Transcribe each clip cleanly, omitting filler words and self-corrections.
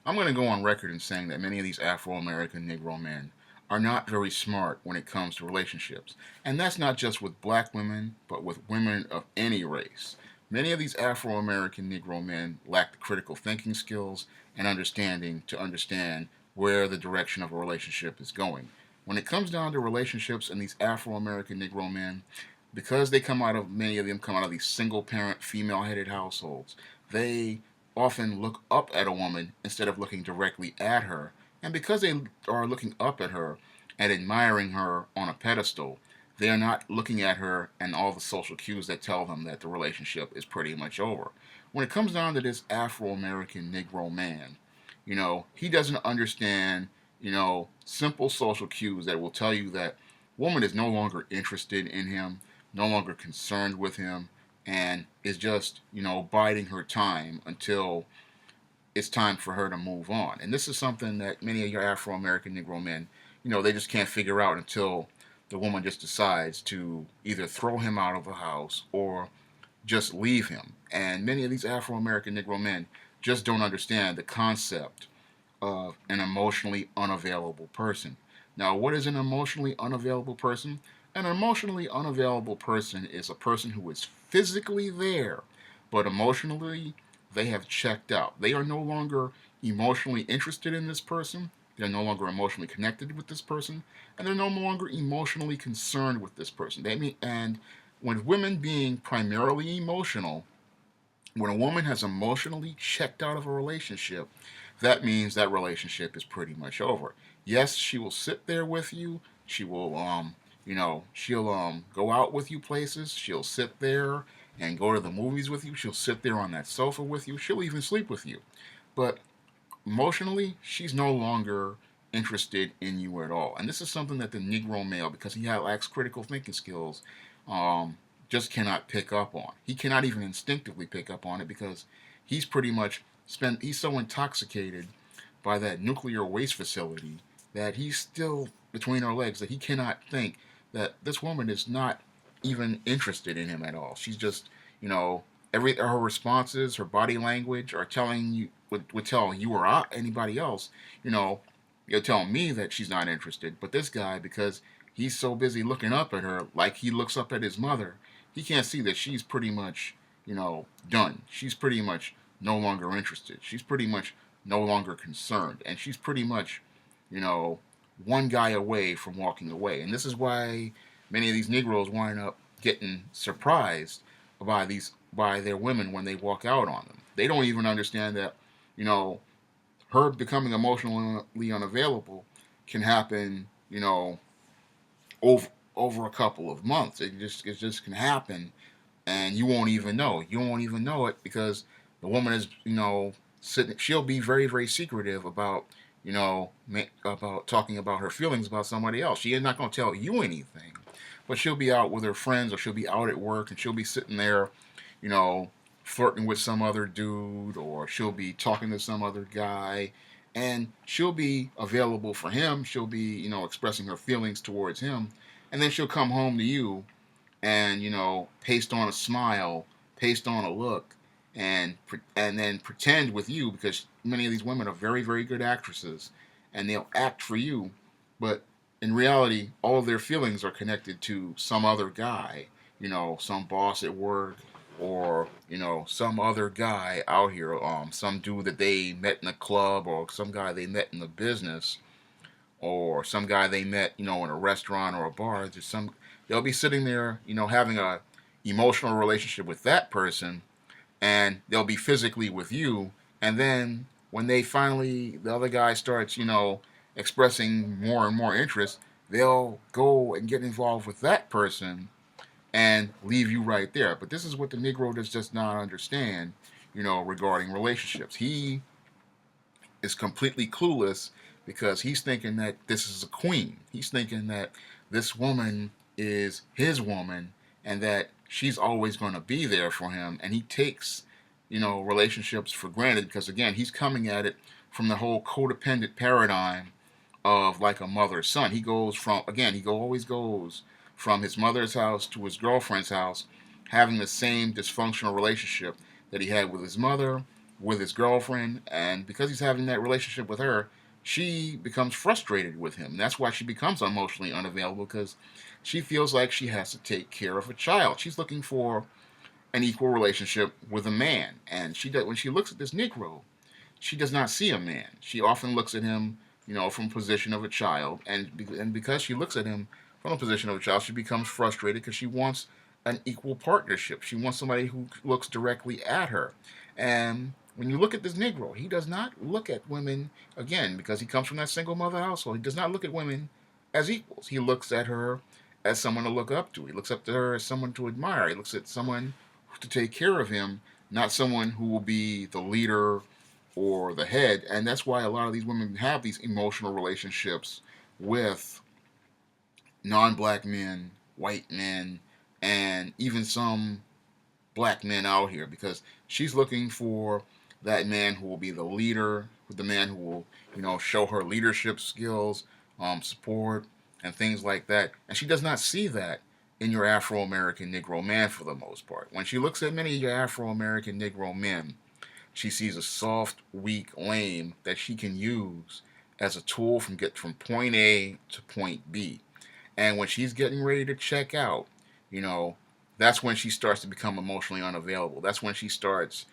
I'm going to go on record in saying that many of these Afro-American Negro men are not very smart when it comes to relationships. And that's not just with black women, but with women of any race. Many of these Afro-American Negro men lack the critical thinking skills and understanding to understand where the direction of a relationship is going. When it comes down to relationships and these Afro-American Negro men, because many of them come out of these single parent, female headed households, they often look up at a woman instead of looking directly at her. And because they are looking up at her and admiring her on a pedestal, they are not looking at her and all the social cues that tell them that the relationship is pretty much over. When it comes down to this Afro American Negro man, he doesn't understand, simple social cues that will tell you that woman is no longer interested in him, no longer concerned with him, and is just, biding her time until it's time for her to move on. And this is something that many of your Afro American Negro men, they just can't figure out until the woman just decides to either throw him out of the house or just leave him. And many of these Afro American Negro men just don't understand the concept of an emotionally unavailable person. Now, what is an emotionally unavailable person? An emotionally unavailable person is a person who is physically there, but emotionally they have checked out. They are no longer emotionally interested in this person. They're no longer emotionally connected with this person, and they're no longer emotionally concerned with this person. And when women being primarily emotional, when a woman has emotionally checked out of a relationship, that means that relationship is pretty much over. Yes, she will sit there with you. She will, she'll go out with you places. She'll sit there and go to the movies with you. She'll sit there on that sofa with you. She'll even sleep with you. But emotionally, she's no longer interested in you at all. And this is something that the Negro male, because he lacks critical thinking skills, just cannot pick up on. He cannot even instinctively pick up on it because he's so intoxicated by that nuclear waste facility that he's still between our legs that he cannot think that this woman is not even interested in him at all. She's just, every her responses, her body language are telling you would tell you or anybody else, you know, you're telling me that she's not interested. But this guy, because he's so busy looking up at her like he looks up at his mother, he can't see that she's pretty much, done. She's pretty much no longer interested. She's pretty much no longer concerned. And she's pretty much, you know, one guy away from walking away. And this is why many of these Negroes wind up getting surprised by their women when they walk out on them. They don't even understand that, you know, her becoming emotionally unavailable can happen, over over a couple of months. It just can happen, and you won't even know. You won't even know it because the woman is, sitting. She'll be very very secretive about, about talking about her feelings about somebody else. She is not going to tell you anything, but she'll be out with her friends or she'll be out at work and she'll be sitting there, you know, flirting with some other dude or she'll be talking to some other guy and she'll be available for him. She'll be, expressing her feelings towards him. And then she'll come home to you and, paste on a smile, paste on a look, and then pretend with you because many of these women are very, very good actresses and they'll act for you. But in reality, all of their feelings are connected to some other guy, some boss at work or some other guy out here, some dude that they met in a club or some guy they met in the business or some guy they met in a restaurant or a bar. They'll be sitting there, having a emotional relationship with that person, and they'll be physically with you, and then when the other guy starts, expressing more and more interest, they'll go and get involved with that person and leave you right there. But this is what the Negro does just not understand, regarding relationships. He is completely clueless because he's thinking that this is a queen. He's thinking that this woman is his woman and that she's always going to be there for him. And he takes, relationships for granted because, again, he's coming at it from the whole codependent paradigm of like a mother son. Always goes from his mother's house to his girlfriend's house, having the same dysfunctional relationship that he had with his mother, with his girlfriend, and because he's having that relationship with her, she becomes frustrated with him. That's why she becomes emotionally unavailable, because she feels like she has to take care of a child. She's looking for an equal relationship with a man, and when she looks at this Negro, she does not see a man. She often looks at him, from a position of a child, and because she looks at him from a position of a child, she becomes frustrated because she wants an equal partnership. She wants somebody who looks directly at her. And when you look at this Negro, he does not look at women, again, because he comes from that single mother household. He does not look at women as equals. He looks at her as someone to look up to. He looks up to her as someone to admire. He looks at someone to take care of him, not someone who will be the leader or the head. And that's why a lot of these women have these emotional relationships with non-black men, white men, and even some black men out here, because she's looking for that man who will be the leader, the man who will, show her leadership skills, support, and things like that. And she does not see that in your Afro-American Negro man for the most part. When she looks at many of your Afro-American Negro men, she sees a soft, weak, lame that she can use as a tool from get from point A to point B. And when she's getting ready to check out, you know, that's when she starts to become emotionally unavailable. That's when she starts,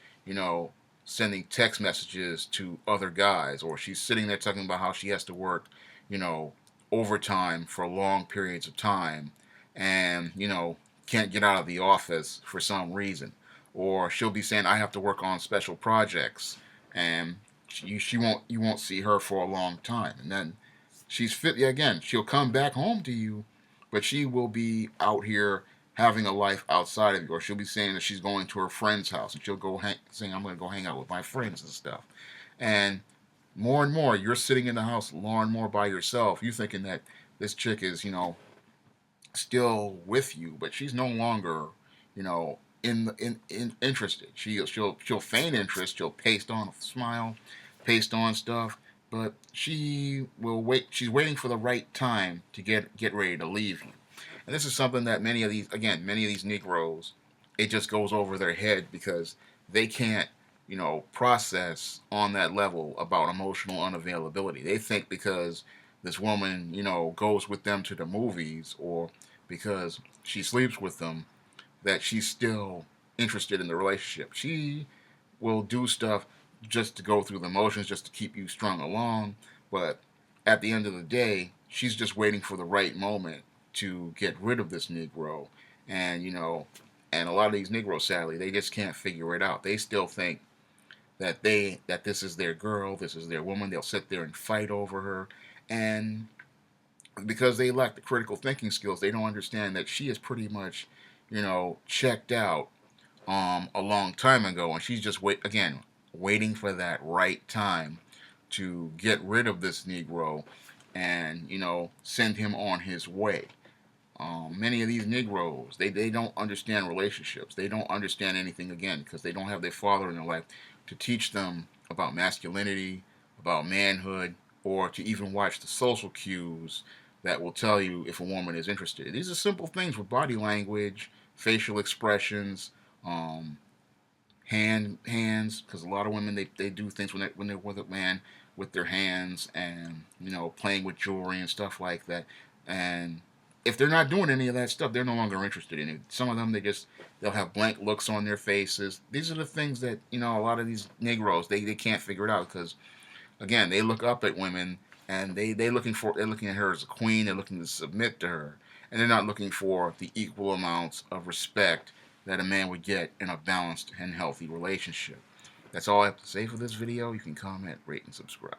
sending text messages to other guys, or she's sitting there talking about how she has to work, you know, overtime for long periods of time, and can't get out of the office for some reason, or she'll be saying I have to work on special projects, and she won't you won't see her for a long time, and then she's fit again. She'll come back home to you, but she will be out here having a life outside of you, or she'll be saying that she's going to her friend's house, and she'll saying I'm going to go hang out with my friends and stuff, and more you're sitting in the house more and more by yourself. You thinking that this chick is still with you, but she's no longer in interested. She'll feign interest. She'll paste on a smile, paste on stuff, but she will wait. She's waiting for the right time to get ready to leave you. And this is something that many of these Negroes, it just goes over their head because they can't, process on that level about emotional unavailability. They think because this woman, goes with them to the movies, or because she sleeps with them, that she's still interested in the relationship. She will do stuff just to go through the motions, just to keep you strung along. But at the end of the day, she's just waiting for the right moment to get rid of this Negro. And, and a lot of these Negroes, sadly, they just can't figure it out. They still think that this is their girl, this is their woman. They'll sit there and fight over her. And because they lack the critical thinking skills, they don't understand that she is pretty much, checked out a long time ago, and she's just waiting for that right time to get rid of this Negro and send him on his way. Many of these Negroes, they don't understand relationships. They don't understand anything, again, because they don't have their father in their life to teach them about masculinity, about manhood, or to even watch the social cues that will tell you if a woman is interested. These are simple things with body language, facial expressions, hands, because a lot of women they do things when they're with a man with their hands, and playing with jewelry and stuff like that. And if they're not doing any of that stuff, they're no longer interested in it. Some of them they'll have blank looks on their faces. These are the things that a lot of these Negroes they can't figure it out, because again, they look up at women, and they're looking at her as a queen. They're looking to submit to her, and they're not looking for the equal amounts of respect that a man would get in a balanced and healthy relationship. That's all I have to say for this video. You can comment, rate, and subscribe.